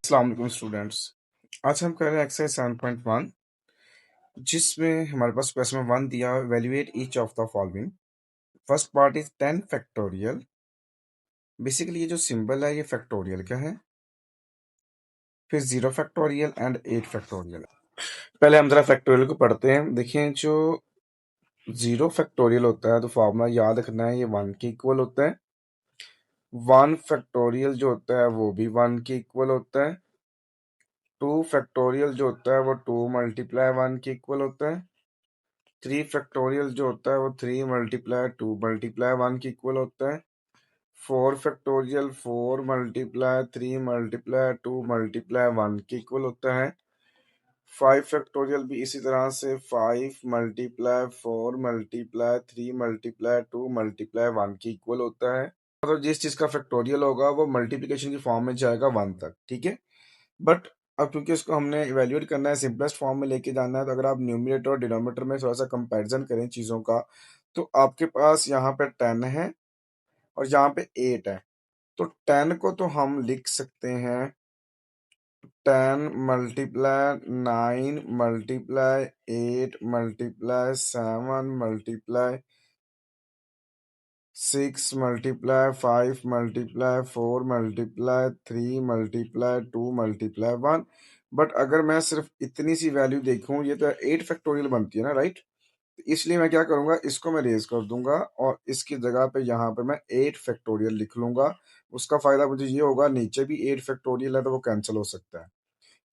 अस्सलाम वालेकुम स्टूडेंट्स। आज हम कर रहे हैं एक्सरसाइज 7.1 जिसमें हमारे पास क्वेश्चन नंबर 1 दिया evaluate each of the following. First part is 10 factorial. Basically ये जो सिंबल है ये फैक्टोरियल का है, फिर 0 फैक्टोरियल एंड 8 फैक्टोरियल। पहले हम जरा फैक्टोरियल को पढ़ते हैं। देखिए जो 0 फैक्टोरियल होता है तो फॉर्मूला याद रखना है, ये 1 के इक्वल होता है। 1 फैक्टोरियल जो होता है वो भी 1 के इक्वल होता है। 2 फैक्टोरियल जो होता है वो 2 मल्टीप्लाई 1 के इक्वल होता है। 3 फैक्टोरियल जो होता है वो 3 मल्टीप्लाई 2 मल्टीप्लाई 1 के इक्वल होता है। 4 फैक्टोरियल 4 मल्टीप्लाई 3 मल्टीप्लाई 2 मल्टीप्लाई 1 के इक्वल होता है। 5 फैक्टोरियल भी इसी तरह से 5 मल्टीप्लाई 4 मल्टीप्लाई 3 मल्टीप्लाई 2 मल्टीप्लाई 1 के इक्वल होता है। मतलब जिस चीज का फैक्टोरियल होगा वो मल्टीप्लिकेशन की फॉर्म में जाएगा 1 तक, ठीक है। बट अब क्योंकि इसको हमने इवेल्युएट करना है, सिंपलेस्ट फॉर्म में लेके जाना है, तो अगर आप न्यूमरेटर और डिनोमिनेटर में थोड़ा सा कंपैरिजन करें चीज़ों का, तो आपके पास यहाँ पे 10 है और यहाँ पे 8 है। तो 10 को तो हम लिख सकते हैं 10 multiply 9 multiply 8 multiply 7 multiply 6 multiply 5 multiply 4 multiply 3 multiply 2 multiply 1। But अगर मैं सिर्फ इतनी सी वैल्यू देखूं, ये तो 8 फैक्टोरियल बनती है ना, राइट। इसलिए मैं क्या करूंगा, इसको मैं रेज कर दूंगा और इसकी जगह पे यहाँ पे मैं 8 फैक्टोरियल लिख लूंगा। उसका फायदा मुझे ये होगा, नीचे भी 8 फैक्टोरियल है तो वो कैंसिल हो सकता है।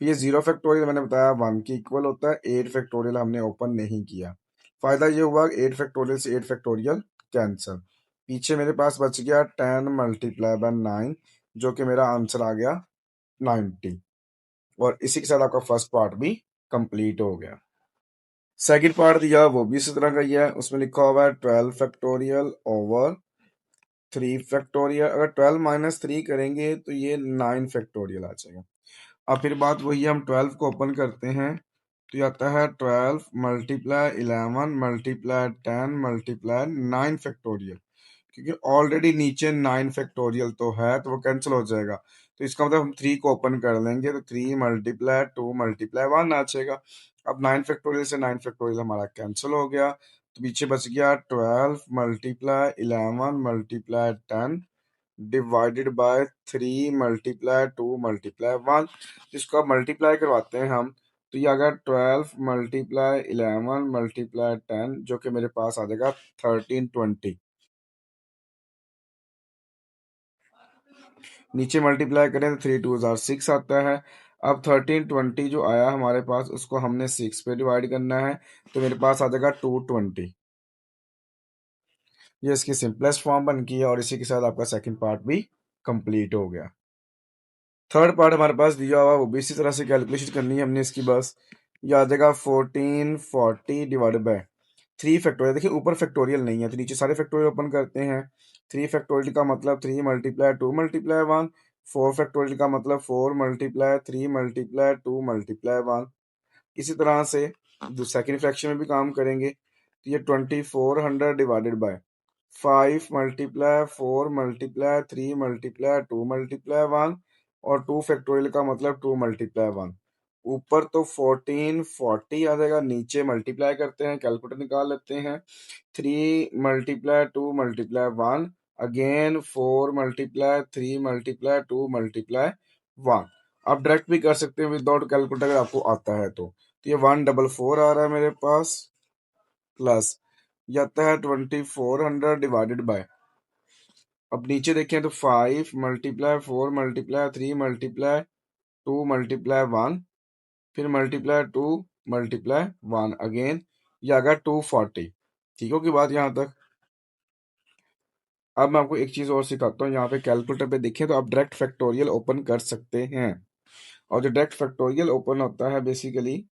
ये 0 फैक्टोरियल मैंने बताया 1 के इक्वल होता है। 8 फैक्टोरियल हमने ओपन नहीं किया। फायदा ये हुआ 8 फैक्टोरियल से 8 फैक्टोरियल कैंसिल। पीछे मेरे पास बच गया 10 मल्टीप्लाई बाय 9, जो कि मेरा आंसर आ गया 90। और इसी के साथ आपका फर्स्ट पार्ट भी कंप्लीट हो गया। सेकंड पार्ट दिया वो भी इसी तरह का ही है। उसमें लिखा हुआ है 12 फैक्टोरियल ओवर 3 फैक्टोरियल। अगर 12 माइनस 3 करेंगे तो ये 9 फैक्टोरियल आ जाएगा। अब फिर बात वही है, हम 12 को ओपन करते हैं तो ये आता है 12 मल्टीप्लाई 11 मल्टीप्लाई 10 मल्टीप्लाई 9 फैक्टोरियल। क्योंकि ऑलरेडी नीचे 9 फैक्टोरियल तो है तो वो कैंसिल हो जाएगा। तो इसका मतलब हम 3 को ओपन कर लेंगे तो 3 मल्टीप्लाई 2 मल्टीप्लाई 1 आ जाएगा। अब 9 फैक्टोरियल से 9 फैक्टोरियल हमारा कैंसिल हो गया, तो पीछे बच गया 12 multiply 11 multiply 10 divided by 3 multiply 2 multiply 1। जिसको आप मल्टीप्लाई करवाते हैं हम, तो ये आ गया 12 मल्टीप्लाई 11 मल्टीप्लाई 10, जो कि मेरे पास आ जाएगा 1320। नीचे मल्टीप्लाई करें तो 3 2 6 आता है। अब 1320 जो आया हमारे पास, उसको हमने 6 पे डिवाइड करना है, तो मेरे पास आ जाएगा 220। ये इसकी सिंपलेस्ट फॉर्म बन गई है और इसी के साथ आपका सेकंड पार्ट भी कंप्लीट हो गया। थर्ड पार्ट हमारे पास दिया हुआ, वो भी इसी तरह से कैलकुलेशन करनी है हमने इसकी। बस ये आ जाएगा 1440 डिवाइडेड बाय 3 फैक्टोरियल। देखिए ऊपर फैक्टोरियल नहीं है तो नीचे सारे फैक्टोरियल ओपन करते हैं। 3 फैक्टोरियल का मतलब 3 मल्टीप्लाई 2 मल्टीप्लाई 1। 4 फैक्टोरियल का मतलब 4 मल्टीप्लाई 3 मल्टीप्लाई 2 मल्टीप्लाई 1। इसी तरह से सेकेंड फ्रैक्शन में भी काम करेंगे, तो ये 2400 divided by 5 multiply 4 multiply 3 multiply 2 multiply 1। और 2 फैक्टोरियल का मतलब 2 मल्टीप्लाई 1। ऊपर तो 1440 आ जाएगा, नीचे मल्टीप्लाई करते हैं, कैलकुलेटर निकाल लेते हैं। 3 multiply 2 multiply 1 again 4 multiply 3 multiply 2 multiply 1। आप डायरेक्ट भी कर सकते हैं विदाउट कैलकुलेटर अगर आपको आता है तो ये 144 आ रहा है मेरे पास, प्लस ये आता है 2400 डिवाइडेड बाय। अब नीचे देखें तो 5 मल्टीप्लाई 4 मल्टीप्लाई 3 मल्टीप्लाई 2 मल्टीप्लाई 1, फिर मल्टीप्लाई 2 मल्टीप्लाई 1 अगेन, ये आ गया 240। ठीक होगी बात यहाँ तक। अब मैं आपको एक चीज और सिखाता हूँ। यहाँ पे कैलकुलेटर पे देखें तो आप डायरेक्ट फैक्टोरियल ओपन कर सकते हैं। और जो डायरेक्ट फैक्टोरियल ओपन होता है बेसिकली,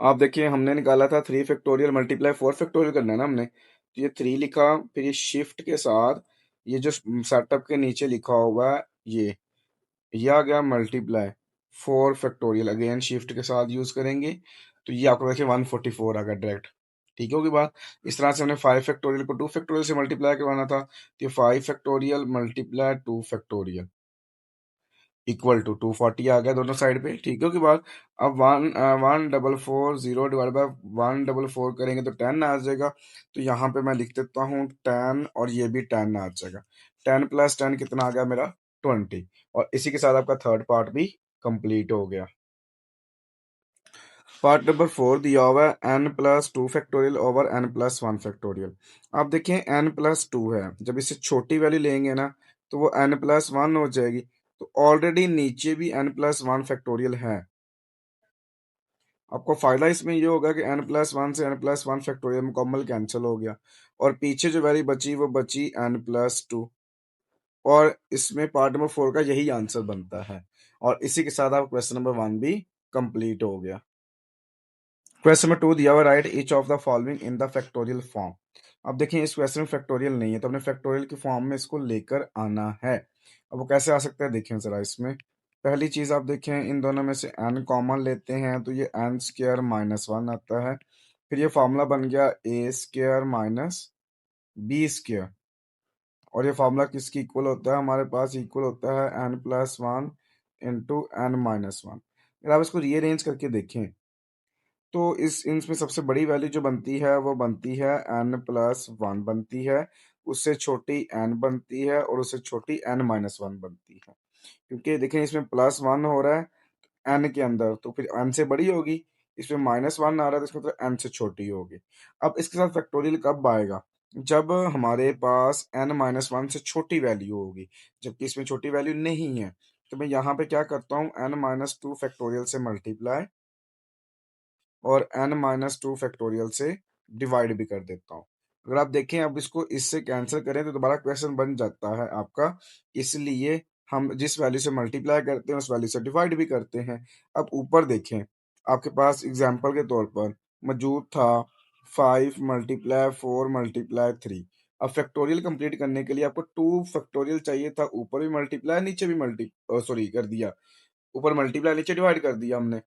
आप देखिए हमने निकाला था 3 फैक्टोरियल मल्टीप्लाई 4 फैक्टोरियल करना है ना हमने, तो ये 3 लिखा, फिर ये शिफ्ट के साथ ये जो सेटअप के नीचे लिखा हुआ है ये आ गया मल्टीप्लाई 4 फैक्टोरियल, अगेन शिफ्ट के साथ यूज करेंगे, तो ये आपको देखिए 144 आ गया डायरेक्ट। ठीक होगी बात। इस तरह से हमने 5 फैक्टोरियल को 2 फैक्टोरियल से मल्टीप्लाई करवाना था, तो ये 5 factorial multiply 2 factorial. Equal to 240 आ गया दोनों साइड पे, ठीक है की बात। अब 1,140 डिवाइड बाय 144 करेंगे तो 10 आ जाएगा। तो यहाँ पे मैं लिख देता हूँ 10 और ये भी 10 आ जाएगा। 10 प्लस 10 कितना आ गया मेरा 20। और इसी के साथ आपका थर्ड पार्ट भी कंप्लीट हो गया। पार्ट नंबर 4 दिया हुआ है n+2 factorial over n+1 factorial. अब देखें n+2 है, जब इससे छोटी वैल्यू लेंगे ना तो वो n+1 हो जाएगी। तो ऑलरेडी नीचे भी n+1 फैक्टोरियल है। आपको फायदा इसमें ये होगा कि n+1 से n+1 फैक्टोरियल मुकम्मल कैंसिल हो गया और पीछे जो वैल्यू बची वो बची n+2। और इसमें पार्ट नंबर 4 का यही आंसर बनता है। और इसी के साथ आप क्वेश्चन नंबर 1 भी कंप्लीट हो गया। क्वेश्चन नंबर 2 दिया हुआ, right each of the following in the factorial form. अब देखिए इस क्वेश्चन में फैक्टोरियल नहीं है तो हमने फैक्टोरियल की फॉर्म में इसको लेकर आना है। अब वो कैसे आ सकता है देखें जरा इसमें। पहली चीज आप देखें इन दोनों में से n कॉमन लेते हैं तो ये n² - 1 आता है। फिर ये फॉर्मूला बन गया a² - b²। और ये फॉर्मूला किसकी इक्वल होता है, हमारे पास इक्वल होता है n+1 इंटू n-1। अगर आप इसको रीअरेंज करके देखें तो इस इनमें सबसे बड़ी वैल्यू जो बनती है वो बनती है n+1 बनती है, उससे छोटी n बनती है और उससे छोटी n-1 बनती है। क्योंकि देखें इसमें +1 हो रहा है n के अंदर तो फिर n से बड़ी होगी, इसमें -1 आ रहा है तो इसका मतलब n से छोटी होगी। अब इसके साथ फैक्टोरियल कब आएगा, जब हमारे पास n-1 से छोटी वैल्यू होगी, जबकि इसमें छोटी वैल्यू नहीं है। तो मैं यहाँ पे क्या करता हूँ n-2 फैक्टोरियल से मल्टीप्लाई और n-2 फैक्टोरियल से डिवाइड भी कर देता हूँ। अगर आप देखें अब इसको इससे कैंसिल करें तो दोबारा क्वेश्चन बन जाता है आपका। इसलिए हम जिस वैल्यू से मल्टीप्लाई करते हैं उस वैल्यू से डिवाइड भी करते हैं। अब ऊपर देखें आपके पास एग्जाम्पल के तौर पर मौजूद था 5 × 4 × 3। अब फैक्टोरियल कंप्लीट करने के लिए आपको 2 फैक्टोरियल चाहिए था, ऊपर भी मल्टीप्लाई नीचे भी सॉरी कर दिया, ऊपर मल्टीप्लाई नीचे डिवाइड कर दिया हमने।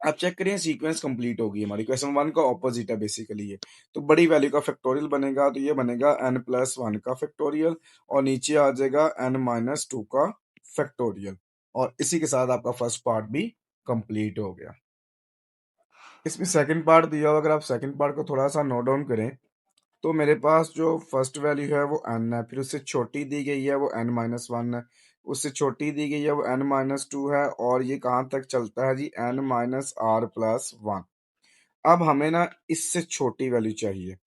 आप चेक करिए सीक्वेंस कंप्लीट होगी हमारी, क्वेश्चन 1 का ऑपोजिट है बेसिकली ये। तो बड़ी वैल्यू का फैक्टोरियल बनेगा तो ये बनेगा n+1 का फैक्टोरियल और नीचे आ जाएगा n-2 का फैक्टोरियल। और इसी के साथ आपका फर्स्ट पार्ट भी कंप्लीट हो गया। इसमें सेकंड पार्ट दिया हुआ, अगर आप सेकंड पार्ट को थोड़ा सा नोट डाउन करें तो मेरे पास जो फर्स्ट वैल्यू है वो n है, फिर उससे छोटी दी गई है वो n-1 है, उससे छोटी दी गई है वो n-2 है और ये कहाँ तक चलता है जी n-r+1। अब हमें ना इससे छोटी वैल्यू चाहिए,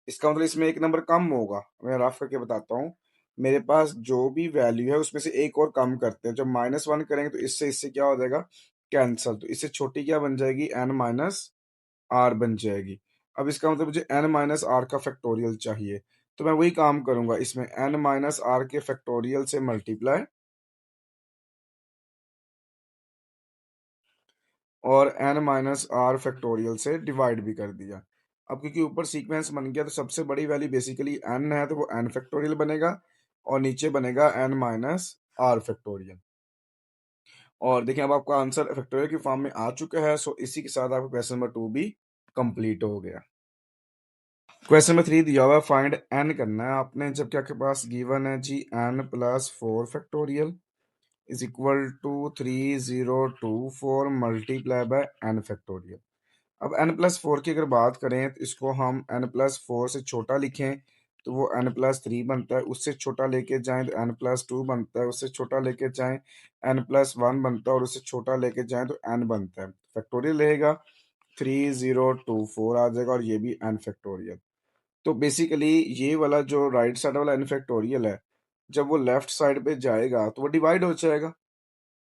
इसका मतलब इसमें एक नंबर कम होगा। मैं रफ करके बताता हूँ, मेरे पास जो भी वैल्यू है उसमें से एक और कम करते हैं, जब -1 करेंगे तो इससे इससे क्या हो जाएगा कैंसल, तो इससे छोटी क्या बन जाएगी n-r बन जाएगी। अब इसका मतलब मुझे n-r का फैक्टोरियल चाहिए, तो मैं वही काम करूंगा, इसमें n-r के फैक्टोरियल से मल्टीप्लाई और n-r फैक्टोरियल से डिवाइड भी कर दिया। अब क्योंकि ऊपर सीक्वेंस बन गया तो सबसे बड़ी वैल्यू बेसिकली n है तो वो n फैक्टोरियल बनेगा और नीचे बनेगा n-r फैक्टोरियल। और देखिए अब आपका आंसर फैक्टोरियल की फॉर्म में आ चुका है। सो इसी के साथ आपका क्वेश्चन नंबर 2 भी कंप्लीट हो गया। क्वेश्चन नंबर 3 दिया हुआ है, फाइंड n करना है आपने, जबकि आपके पास गिवन है जी n+4 factorial is equal to 3024 multiply by n factorial. अब n+4 की अगर बात करें तो इसको हम n+4 से छोटा लिखें तो वो n+3 बनता है, उससे छोटा लेके जाएं तो n+2 बनता है, उससे छोटा लेके जाएं n+1 बनता है और उससे छोटा लेके जाएं तो n बनता है। फैक्टोरियल रहेगा 3024 आ जाएगा और ये भी n फैक्टोरियल। तो बेसिकली ये वाला जो राइट साइड वाला n फैक्टोरियल है, जब वो लेफ्ट साइड पे जाएगा तो वो डिवाइड हो जाएगा,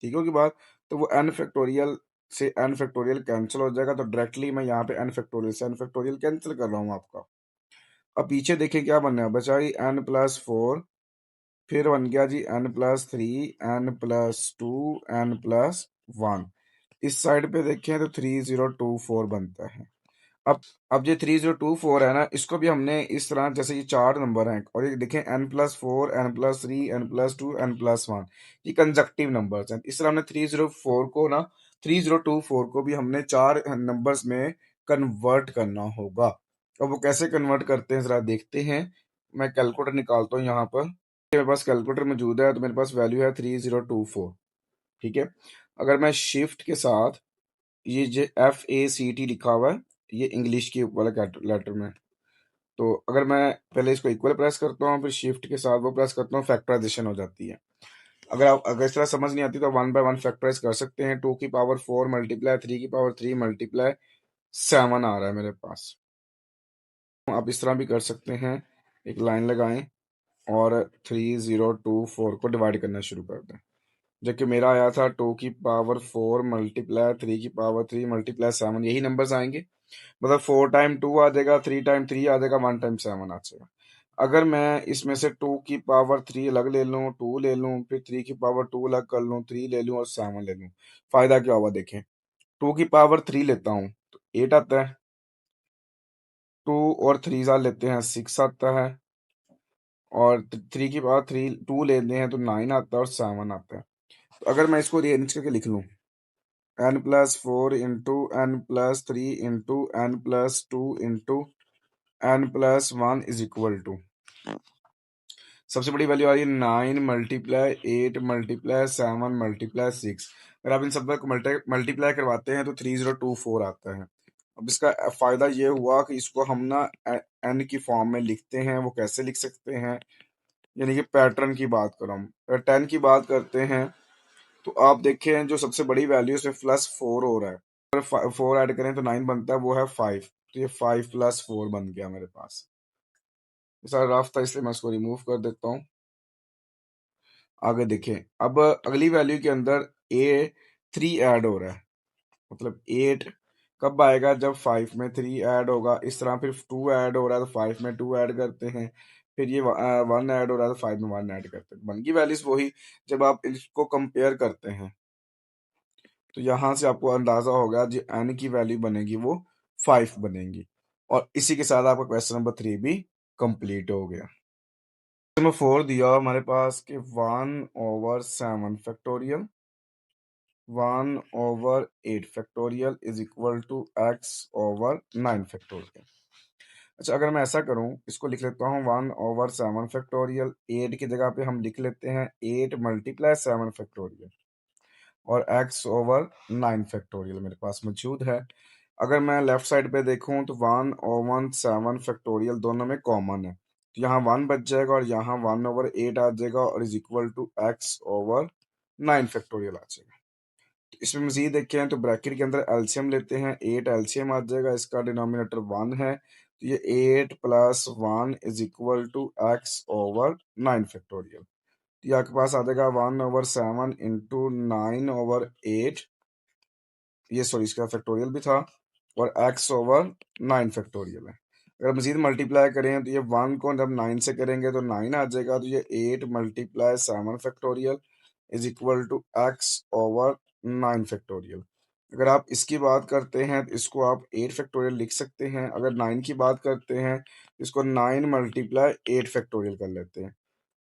ठीक हो की बात। तो वो n फैक्टोरियल से n फैक्टोरियल कैंसिल हो जाएगा, तो डायरेक्टली मैं यहाँ पे n फैक्टोरियल से n फैक्टोरियल कैंसिल कर रहा हूँ आपका। अब पीछे देखिए क्या बनना है, बचा जी n+4, फिर बन गया जी n+3, n+2, n+1। इस साइड पे देखें तो 3024 बनता है। अब ये 3024 है ना, इसको भी हमने इस तरह, जैसे ये चार नंबर हैं और ये देखें n+4 n+3 n+2 n+1, ये कंजक्टिव नंबर्स हैं। इस तरह हमने 304 को ना 3024 को भी हमने चार नंबर्स में कन्वर्ट करना होगा। अब वो कैसे कन्वर्ट करते हैं जरा देखते हैं। मैं कैलकुलेटर निकालता हूँ यहाँ पर, मेरे पास कैलकुलेटर मौजूद है तो मेरे पास वैल्यू है 3024। ठीक है। अगर मैं शिफ्ट के साथ ये जो FACT लिखा हुआ है, ये इंग्लिश के वाला लेटर में, तो अगर मैं पहले इसको इक्वल प्रेस करता हूँ, फिर शिफ्ट के साथ वो प्रेस करता हूँ, फैक्टराइजेशन हो जाती है। अगर इस तरह समझ नहीं आती तो 1/1 फैक्टराइज कर सकते हैं। 2 की पावर 4 मल्टीप्लाई 3 की पावर 3 मल्टीप्लाई 7 आ रहा है मेरे पास। आप इस तरह भी कर सकते हैं, एक लाइन लगाएं और 3024 को डिवाइड करना शुरू कर दें। जबकि मेरा आया था 2 की पावर 4 मल्टीप्लाई 3 की पावर 3 मल्टीप्लाई 7, यही नंबर्स आएंगे। मतलब 4 टाइम 2 आ जाएगा, 3 टाइम 3 आ जाएगा, 1 टाइम 7 आ जाएगा। अगर मैं इसमें से 2 की पावर 3 अलग ले लूँ, 2 ले लूँ, फिर 3 की पावर 2 अलग कर लूँ, 3 ले लूँ और 7 ले लूँ, फायदा क्या होगा देखें। 2 की पावर 3 लेता हूँ तो 8 आता है, 2 और 3 लेते हैं 6 आता है, और 3 की पावर 2 लेते हैं तो 9 आता है और 7 आता है। तो अगर मैं इसको रेंज करके लिख लूँ, n+4 into n+3 into n+2 into n+1 is equal to, सबसे बड़ी वैल्यू आ रही है 9 × 8 × 7 × 6। अगर आप इन सब को मल्टीप्लाई करवाते हैं तो 3024 आता है। अब इसका फायदा ये हुआ कि इसको हम ना एन की फॉर्म में लिखते हैं। वो कैसे लिख सकते हैं, यानी कि पैटर्न की बात करो, हम 10 की बात करते हैं तो आप देखें जो सबसे बड़ी वैल्यू है +4 हो रहा है। अगर 4 ऐड करें तो 9 बनता है, वो है 5, तो ये 5+4 बन गया मेरे पास। सारा रफ था इसलिए मैं इसको रिमूव कर देता हूँ। आगे देखें, अब अगली वैल्यू के अंदर A3 ऐड हो रहा है, मतलब 8 कब आएगा, जब 5 में 3 ऐड होगा। इस तरह फिर 2 ऐड हो रहा है तो 5 में 2 ऐड करते हैं, फिर ये 1 ऐड हो रहा है तो 5 में 1 ऐड करते हैं। बन की वैल्यूज वही। जब आप इसको कंपेयर करते हैं तो यहाँ से आपको अंदाजा होगा जो n की वैल्यू बनेगी वो 5 बनेगी। और इसी के साथ आपका क्वेश्चन नंबर 3 भी कंप्लीट हो गया। नंबर 4 दिया हमारे पास कि 1/7 factorial 1/8 factorial is equal to x/9 factorial. अच्छा, अगर मैं ऐसा करूं, इसको लिख लेता हूं 1/7 फैक्टोरियल, 8 की जगह पे हम लिख लेते हैं 8 मल्टीप्लाई 7 फैक्टोरियल, और x/9 फैक्टोरियल मेरे पास मौजूद है। अगर मैं लेफ्ट साइड पे देखूं तो 1/7 फैक्टोरियल दोनों में कॉमन है, तो यहाँ 1 बच जाएगा और यहाँ 1/8 आ जाएगा और is equal to x/9 factorial आ जाएगा। तो इसमें मजीद देखें तो ब्रैकेट के अंदर एलसीएम लेते हैं, 8 एलसीएम आ जाएगा, इसका डिनोमिनेटर 1 है, तो ये 8+1 is equal to x/9 factorial. ये आपके पास आ जाएगा 1/7 इंटू 9/8, ये सॉरी इसका फैक्टोरियल भी था, और x/9 फैक्टोरियल है। अगर मजीद मल्टीप्लाई करें तो ये 1 को जब 9 से करेंगे तो 9 आ जाएगा, तो ये 8 multiply 7 factorial is equal to x/9 factorial. अगर आप इसकी बात करते हैं तो इसको आप 8 फैक्टोरियल लिख सकते हैं। अगर 9 की बात करते हैं तो इसको 9 मल्टीप्लाई 8 फैक्टोरियल कर लेते हैं।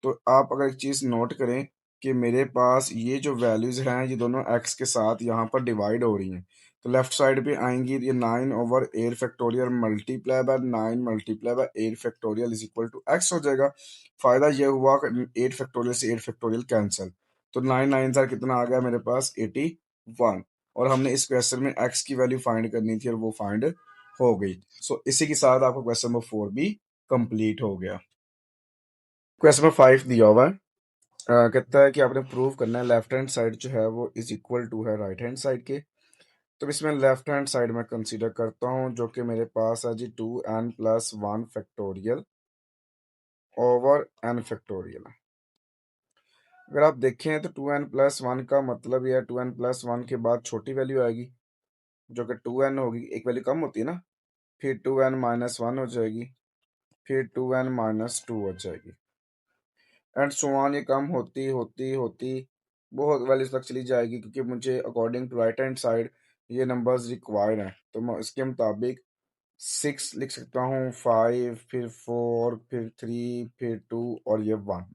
तो आप अगर एक चीज़ नोट करें कि मेरे पास ये जो वैल्यूज़ हैं ये दोनों x के साथ यहाँ पर डिवाइड हो रही हैं, तो लेफ्ट साइड पे आएंगी तो ये 9/8 factorial multiply by 9 multiply by 8 factorial is equal to x हो जाएगा। फ़ायदा ये हुआ कि 8 फैक्टोरियल से 8 फैक्टोरियल कैंसिल, तो 9 9 ज़ार कितना आ गया मेरे पास 81, और हमने इस क्वेश्चन में x की वैल्यू फाइंड करनी थी और वो फाइंड हो गई। सो इसी के साथ आपका क्वेश्चन नंबर 4 भी कंप्लीट हो गया। क्वेश्चन नंबर 5 दिया हुआ है, कहता है कि आपने प्रूव करना है लेफ्ट हैंड साइड जो है वो इज इक्वल टू है राइट हैंड साइड के। तो इसमें लेफ्ट हैंड साइड में कंसीडर करता हूँ जो कि मेरे पास है जी 2n+1 factorial over n factorial. अगर आप देखें तो 2n+1 का मतलब यह 2n+1 के बाद छोटी वैल्यू आएगी जो कि 2n होगी, एक वैल्यू कम होती है ना, फिर 2n-1 हो जाएगी, फिर 2n-2 हो जाएगी, एंड सो ऑन। ये कम होती होती होती बहुत वैल्यूज तक चली जाएगी, क्योंकि मुझे according to right hand side ये नंबर्स रिक्वायर्ड हैं। तो मैं इसके मुताबिक 6 लिख सकता हूँ, 5 फिर 4 फिर 3 फिर 2 और ये 1,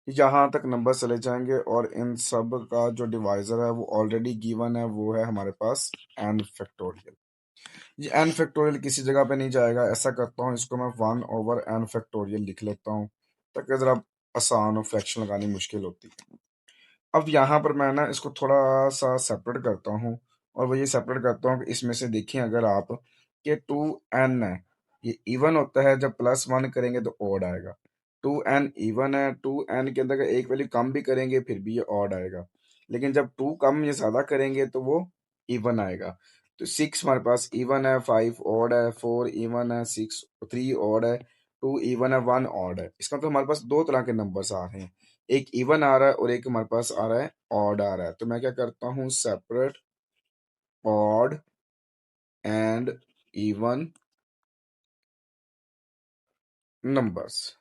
यहाँ तक नंबर चले जाएंगे। और इन सब का जो डिवाइजर है वो ऑलरेडी गिवन है, वो है हमारे पास n फैक्टोरियल। ये n फैक्टोरियल किसी जगह पे नहीं जाएगा। ऐसा करता हूँ, इसको मैं 1/n फैक्टोरियल लिख लेता हूँ ताकि ज़रा आसान हो, फ्रैक्शन लगानी मुश्किल होती है। अब यहाँ पर मैं ना इसको थोड़ा सा सेपरेट करता हूँ, और वो ये सेपरेट करता हूँ कि इसमें से देखिए अगर आप कि 2n है, ये इवन होता है, जब प्लस वन करेंगे तो ऑड आएगा। 2n इवन है, 2n के अंदर अगर एक वैल्यू कम भी करेंगे फिर भी ये ऑड आएगा, लेकिन जब टू कम या ज्यादा करेंगे तो वो इवन आएगा। तो 6 हमारे पास इवन है, 5 ऑड है, 4 इवन है, 6 3 ऑड है, 2 इवन है, 1 ऑड है। इसका मतलब हमारे पास दो तरह के नंबर्स आ रहे हैं, एक इवन आ रहा है और एक हमारे पास आ रहा है ऑड आ रहा है। तो मैं क्या करता हूँ, separate odd and even numbers.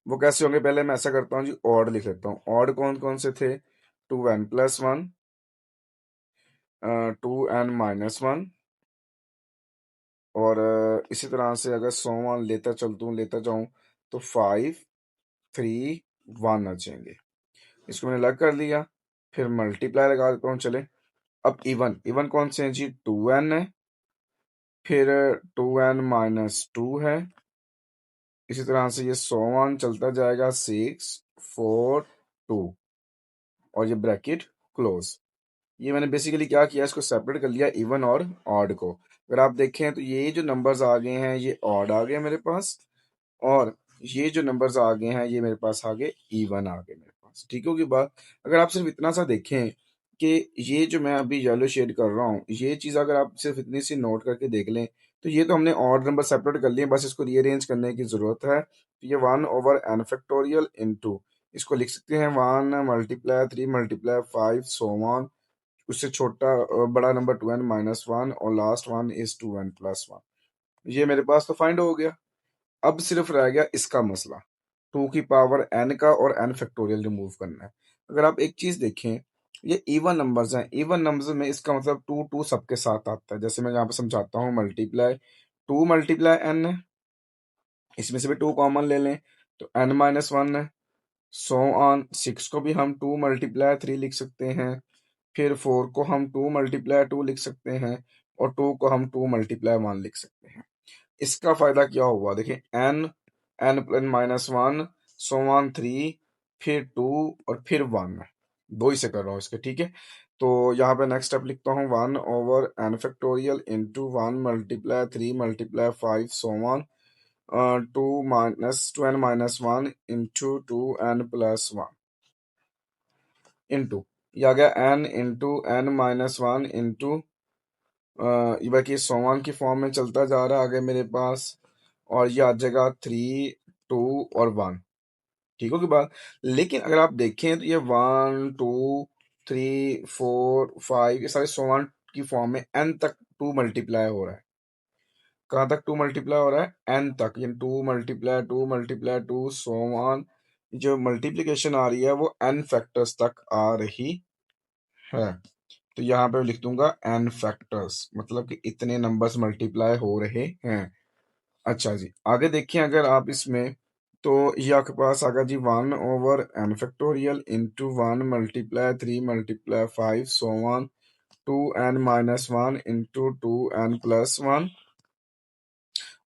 वो कैसे होंगे, पहले मैं ऐसा करता हूँ जी, ऑड लिख लेता हूँ। ऑड कौन कौन से थे, 2n+1, 2n-1, और इसी तरह से अगर 100 लेता जाऊं तो 5 3 1 आ जाएंगे। इसको मैंने अलग कर लिया, फिर मल्टीप्लाई लगा देता हूँ। चले, अब इवन इवन कौन से हैं जी, 2n है, फिर 2n-2 है, इसी तरह से ये 100 चलता जाएगा, 6 4 2, और ये ब्रैकेट क्लोज। ये मैंने बेसिकली क्या किया, इसको सेपरेट कर लिया इवन और ऑड को। अगर आप देखें तो ये जो नंबर्स आ गए हैं ये ऑड आ गए मेरे पास, और ये जो नंबर्स आ गए हैं ये मेरे पास आ गए इवन आ गए मेरे पास। ठीक होगी बात। अगर आप सिर्फ इतना सा देखें कि ये जो मैं अभी येलो शेड कर रहा हूँ, ये चीज़ अगर आप सिर्फ इतनी सी नोट करके देख लें तो ये तो हमने ऑड नंबर सेपरेट कर लिए, बस इसको रीअरेंज करने की ज़रूरत है। तो ये 1/n इंटू, इसको लिख सकते हैं 1 × 3 × 5 उससे छोटा बड़ा नंबर 2n-1, और लास्ट वन इज 2n+1। ये मेरे पास तो फाइंड हो गया। अब सिर्फ रह गया इसका मसला, 2 की पावर n का और n फैक्टोरियल रिमूव करना है। अगर आप एक चीज देखें, ये इवन नंबर्स हैं, इवन नंबर्स में इसका मतलब टू टू सबके साथ आता है। जैसे मैं यहाँ पे समझाता हूँ, मल्टीप्लाई 2 × n है, इसमें से भी 2 कॉमन ले लें तो n-1 है। सो ऑन 6 को भी हम 2 × 3 लिख सकते हैं, फिर 4 को हम 2 × 2 लिख सकते हैं, और 2 को हम 2 × 1 लिख सकते हैं। इसका फायदा क्या हुआ, देखिए n+-1, सो ऑन 3, फिर 2, और फिर 1, दो ही से कर रहा हूँ इसके, ठीक है। तो यहाँ पे नेक्स्ट स्टेप लिखता हूँ, 1/n into 1 × 3 × 5 2n-1 into 2n+1 into, ये आ गया n इंटू n-1 इंटू, ये बाकी 100 की फॉर्म में चलता जा रहा है आगे मेरे पास, और ये आ जाएगा 3 2 और 1। ठीक होगी बात। लेकिन अगर आप देखें तो ये 1 2 3 4 5 ये सारे 100 की फॉर्म में n तक 2 मल्टीप्लाई हो रहा है। कहाँ तक 2 मल्टीप्लाई हो रहा है, n तक, यानी 2 × 2 × 2 जो मल्टीप्लीकेशन आ रही है वो n फैक्टर्स तक आ रही है। तो यहाँ पे लिख दूंगा n फैक्टर्स, मतलब कि इतने नंबर्स मल्टीप्लाई हो रहे हैं। अच्छा जी, आगे देखिए अगर आप इसमें, तो ये आपके पास आगा जी 1/n into 1 × 3 × 5 2n-1 into 2n+1,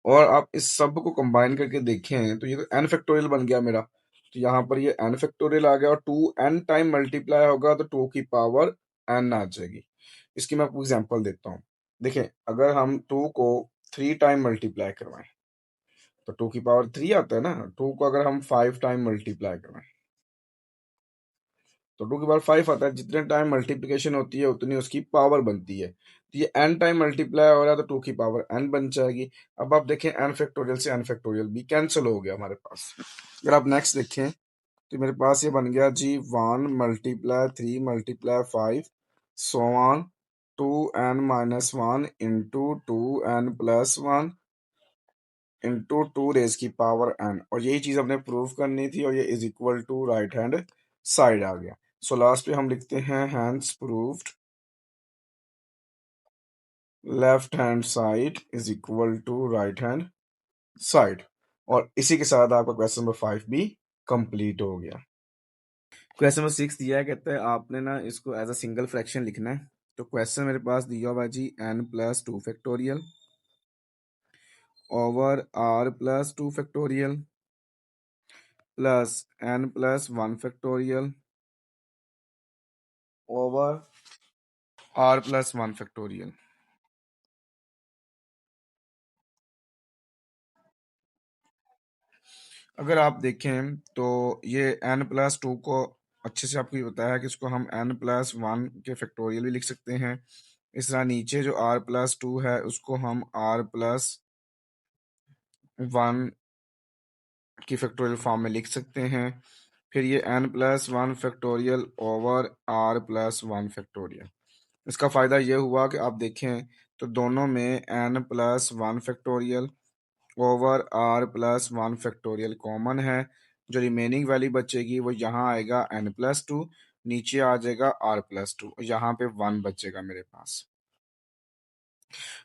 और आप इस सब को कंबाइन करके देखें तो ये तो n फैक्टोरियल बन गया मेरा। तो यहाँ पर ये n फैक्टोरियल आ गया, और 2n टाइम मल्टीप्लाई होगा तो 2 की पावर n आ जाएगी। इसकी मैं आपको एग्जांपल देता हूँ। देखें, अगर हम 2 को 3 टाइम मल्टीप्लाई करवाएं तो 2 की पावर 3 आता है ना। 2 को अगर हम 5 टाइम मल्टीप्लाई करवाएं तो 2 की पावर 5 आता है। जितने टाइम मल्टीप्लिकेशन होती है उतनी उसकी पावर बनती है। तो ये n टाइम मल्टीप्लाई हो रहा है तो 2 की पावर n बन जाएगी। अब आप देखें, n फैक्टोरियल से n फैक्टोरियल भी कैंसिल हो गया हमारे पास। अगर आप नेक्स्ट देखें तो मेरे पास ये बन गया जी 1 × 3 × 5 so on 2n-1 into 2n+1 into 2 की पावर n, और यही चीज हमने प्रूव करनी थी, और ये is equal to right hand side आ गया। सो लास्ट पे हम लिखते हैं hence proved left hand side is equal to right hand side. और इसी के साथ आपका क्वेश्चन नंबर 5 भी कंप्लीट हो गया। क्वेश्चन नंबर 6 दिया है, कहता है आपने ना इसको एज अ सिंगल फ्रैक्शन लिखना है। तो क्वेश्चन मेरे पास दिया हुआ है जी n+2 over r+2 plus n+1 over r plus one factorial. अगर आप देखें तो ये n प्लस टू को अच्छे से आपको ये बताया है कि इसको हम n प्लस वन के फैक्टोरियल भी लिख सकते हैं। इस तरह नीचे जो r प्लस टू है उसको हम r प्लस वन की फैक्टोरियल फॉर्म में लिख सकते हैं। फिर ये n plus one factorial over r plus one factorial. इसका फ़ायदा ये हुआ कि आप देखें तो दोनों में n plus one factorial over r plus one factorial common है। जो रिमेनिंग वैल्यू बचेगी वो यहाँ आएगा n प्लस टू, नीचे आ जाएगा r प्लस टू, यहाँ पे वन बचेगा मेरे पास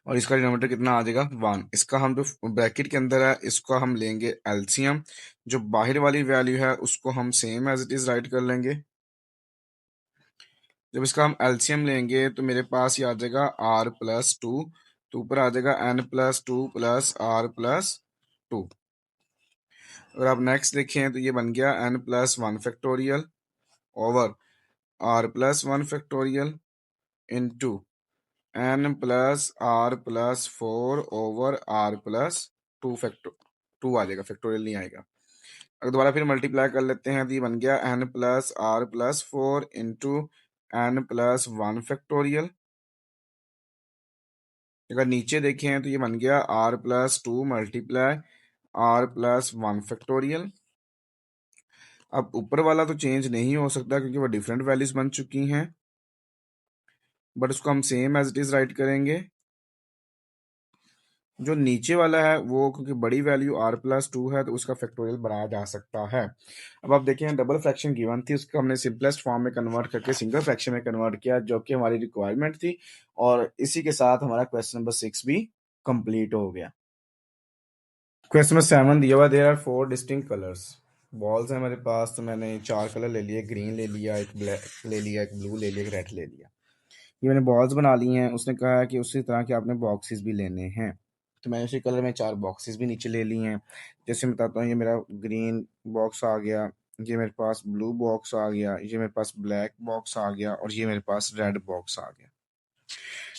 और इसका डिनोमिनेटर कितना आ जाएगा वन। इसका हम जो ब्रैकेट के अंदर है इसको हम लेंगे एलसीएम, जो बाहर वाली वैल्यू है उसको हम same as it is write कर लेंगे। जब इसका हम एलसीएम लेंगे तो मेरे पास ये आ जाएगा r प्लस टू, तो ऊपर आ जाएगा n plus two plus r plus two. अगर आप नेक्स्ट देखें तो ये बन गया n plus one factorial over r plus one factorial into n plus r plus four over r plus two facto two आ जाएगा, फैक्टोरियल नहीं आएगा। अगर दोबारा फिर मल्टीप्लाई कर लेते हैं तो ये बन गया n plus r plus four into n plus one factorial. अगर नीचे देखें तो ये बन गया r plus to multiply r plus one factorial. अब ऊपर वाला तो चेंज नहीं हो सकता क्योंकि वो डिफरेंट वैल्यूज बन चुकी हैं, बट उसको हम same as it is write करेंगे। जो नीचे वाला है वो क्योंकि बड़ी वैल्यू r प्लस टू है तो उसका फैक्टोरियल बनाया जा सकता है। अब आप देखें डबल फ्रैक्शन गिवन थी, उसको हमने सिंपलेस्ट फॉर्म में कन्वर्ट करके सिंगल फ्रैक्शन में कन्वर्ट किया जो कि हमारी रिक्वायरमेंट थी, और इसी के साथ हमारा क्वेश्चन नंबर 6 भी कंप्लीट हो गया। क्वेश्चन नंबर 7 दिया हुआ there are four distinct colours. Balls है हमारे पास, तो मैंने चार कलर ले लिए, ग्रीन ले लिया, एक ब्लैक ले लिया, एक ब्लू ले लिया, एक रेड ले लिया। ये मैंने बॉल्स बना ली हैं। उसने कहा है कि उसी तरह के आपने बॉक्सेस भी लेने हैं, तो मैंने उसी कलर में चार बॉक्सेस भी नीचे ले लिए हैं। जैसे मैं बताता हूँ, ये मेरा ग्रीन बॉक्स आ गया, ये मेरे पास ब्लू बॉक्स आ गया, ये मेरे पास ब्लैक बॉक्स आ गया और ये मेरे पास रेड बॉक्स आ गया।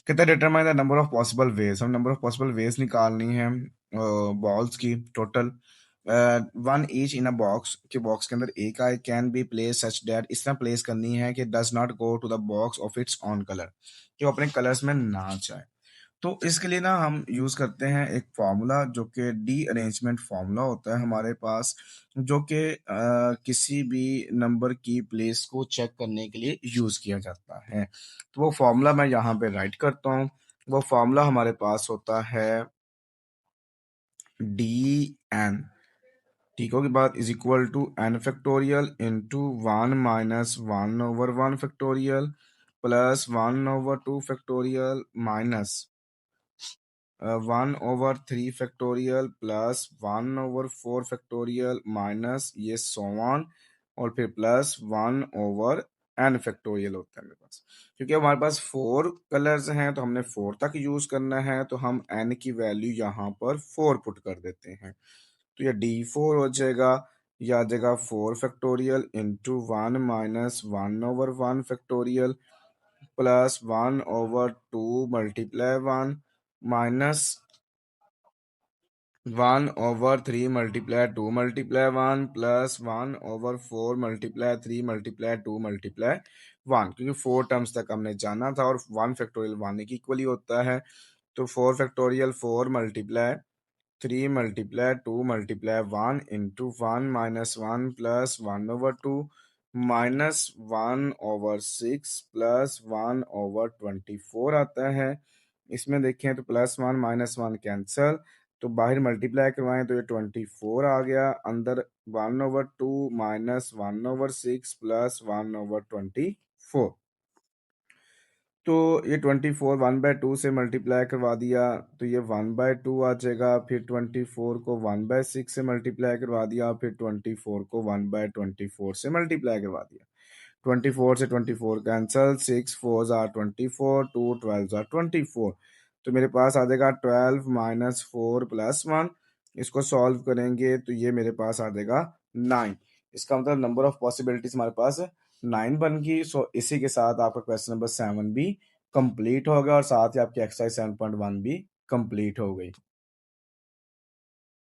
कहता है determine the number of possible ways. हम नंबर ऑफ पॉसिबल वेज निकालनी है बॉल्स की total. One each in a box, के बॉक्स के अंदर एक आए, can be place such that, इस तरह प्लेस करनी है कि does not go to the box of its own colour, कि वो अपने कलर्स में ना जाए। तो इसके लिए ना हम यूज करते हैं एक फार्मूला जो कि डी अरेंजमेंट फार्मूला होता है हमारे पास, जो कि किसी भी नंबर की प्लेस को चेक करने के लिए यूज किया जाता है। तो वो फार्मूला मैं यहाँ पे राइट करता हूँ। वो फार्मूला हमारे पास होता है डी एन, ठीक हो के बाद is equal to n factorial into one minus one over one factorial plus one over two factorial minus one over three factorial plus one over four factorial minus ये so on, और फिर plus one over n factorial होता है मेरे पास। क्योंकि हमारे पास four colours हैं तो हमने फोर तक यूज करना है, तो हम एन की वैल्यू यहाँ पर फोर पुट कर देते हैं। तो ये डी फोर हो जाएगा, यह आ जाएगा four factorial into one minus one over one factorial plus one over two multiply one minus one over three multiply two multiply one plus one over four multiply three multiply two multiply one, क्योंकि four terms तक हमने जाना था और one factorial one की equally होता है। तो four factorial four multiply three multiply two multiply one into one minus one plus one over two minus one over six plus one over 24 आता है। इसमें देखें तो plus one minus one cancel, तो बाहर मल्टीप्लाई करवाएं तो ये 24 आ गया, अंदर one over two minus one over six plus one over 24। तो ये 24 वन बाय टू से मल्टीप्लाई करवा दिया तो ये वन बाय टू आ जाएगा, फिर 24 को वन बाय सिक्स से मल्टीप्लाई करवा दिया, फिर 24 को वन बाय 24 से मल्टीप्लाई करवा दिया। 24 से 24 कैंसल, सिक्स फोर जार 24, टू 12 जार 24, तो मेरे पास आ जाएगा 12 माइनस फोर प्लस वन। इसको सॉल्व करेंगे तो ये मेरे पास आ जाएगा 9। इसका मतलब नंबर ऑफ पॉसिबिलिटीज हमारे पास 9 बन गई। सो इसी के साथ आपका क्वेश्चन नंबर 7 भी कंप्लीट होगा और साथ ही आपकी एक्सरसाइज 7.1 भी कंप्लीट हो गई।